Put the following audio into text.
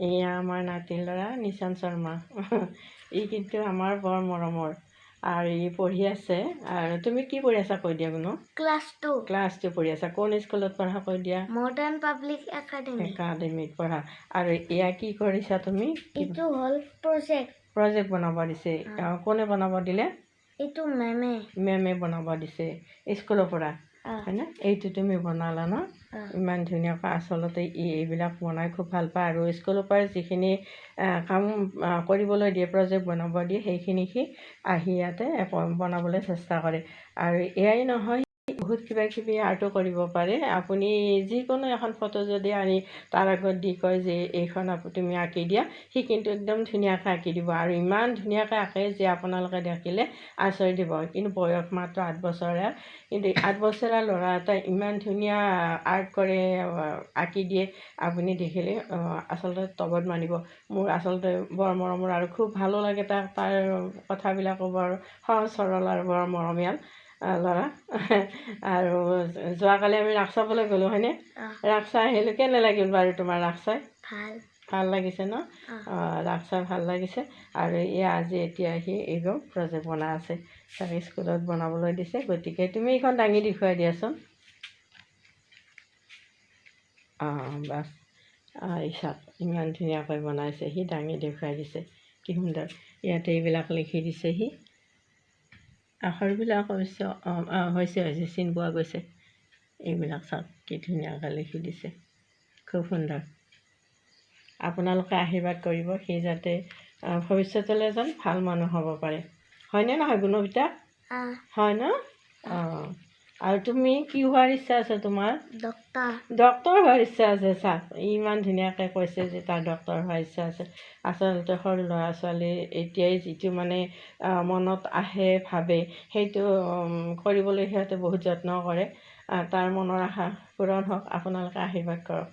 এয়া আমাৰ নাতিৰ ল'ৰা নিশান শৰ্মা ই কিন্তু আমাৰ বৰ মৰমৰ আৰু ই পঢ়ি আছে। আৰু তুমি কি পঢ়ি আছা কৈ দিয়া কোনো? ক্লাছ 2 পঢ়ি আছা। কোন স্কুলত পঢ়া কৈ দিয়া? মডাৰ্ণ পাব্লিক একাডেমিত পঢ়া। আৰু এয়া কি কৰিছা তুমি? এইটো হ'ল প্ৰজেক্ট বনাব দিছে। কোনে বনাব দিলে? এইটো মেমে বনাব দিছে স্কুলৰ পৰা, হয়নে? এইটো তুমি বনালা ন? ইমান ধুনীয়াকৈ। আচলতে এইবিলাক বনাই খুব ভাল পায় আৰু স্কুলৰ পৰা যিখিনি কাম কৰিবলৈ দিয়ে, প্ৰজেক্ট বনাব দিয়ে, সেইখিনি সি আহি ইয়াতে বনাবলৈ চেষ্টা কৰে। আৰু এয়াই নহয়, বহুত কিবা কিবি আৰ্টো কৰিব পাৰে। আপুনি যিকোনো এখন ফটো যদি আনি তাৰ আগত দি কয় যে এইখন তুমি আঁকি দিয়া, সি কিন্তু একদম ধুনীয়াকৈ আঁকি দিব। আৰু ইমান ধুনীয়াকৈ আঁকে যে আপোনালোকে দেখিলে আচৰিত দিব। কিন্তু বয়স মাত্ৰ 8 বছৰীয়া, কিন্তু 8 বছৰীয়া ল'ৰা এটা ইমান ধুনীয়া আৰ্ট কৰে, আঁকি দিয়ে, আপুনি দেখিলে আচলতে তবত মানিব। মোৰ আচলতে বৰ মৰমৰ আৰু খুব ভালো লাগে তাৰ কথাবিলাকো বৰ সহজ সৰল আৰু বৰ মৰমীয়াল ল'ৰা। আৰু যোৱাকালি আমি ৰাস চাবলৈ গ'লোঁ, হয়নে? ৰাস চাই আহিলোঁ। কেনে লাগিল বাৰু তোমাৰ ৰাস চাই? ভাল লাগিছে ন? ৰাস চাই ভাল লাগিছে। আৰু আজি এতিয়া সি এইবোৰ প্ৰজেক্ট বনাই আছে, তাক স্কুলত বনাবলৈ দিছে। গতিকে তুমি এইখন দাঙি দেখুৱাই দিয়াচোন। বাছ এই চাওক, ইমান ধুনীয়াকৈ বনাইছে, সি দাঙি দেখুৱাই দিছে। কি সুন্দৰ। ইয়াতে এইবিলাক লিখি দিছে সি। আখৰবিলাক অৱশ্যে হৈছে চিন পোৱা গৈছে। এইবিলাক চাওক কি ধুনীয়াকৈ লিখি দিছে, খুব সুন্দৰ। আপোনালোকে আশীৰ্বাদ কৰিব সি যাতে ভৱিষ্যতলৈ যেন ভাল মানুহ হ'ব পাৰে। হয়নে নহয় গুণবিতা? হয় ন? আৰু তুমি কি হোৱাৰ ইচ্ছা আছে তোমাৰ? ডক্তৰ হোৱাৰ ইচ্ছা আছে। চাওক, ইমান ধুনীয়াকৈ কৈছে যে তাৰ ডক্তৰ হোৱাৰ ইচ্ছা আছে। আচলতে সৰু ল'ৰা ছোৱালীৰ এতিয়াই যিটো মানে মনত আহে, ভাবে, সেইটো কৰিবলৈ সিহঁতে বহুত যত্ন কৰে। তাৰ মনৰ আশা পূৰণ হওক, আপোনালোকে আশীৰ্বাদ কৰক।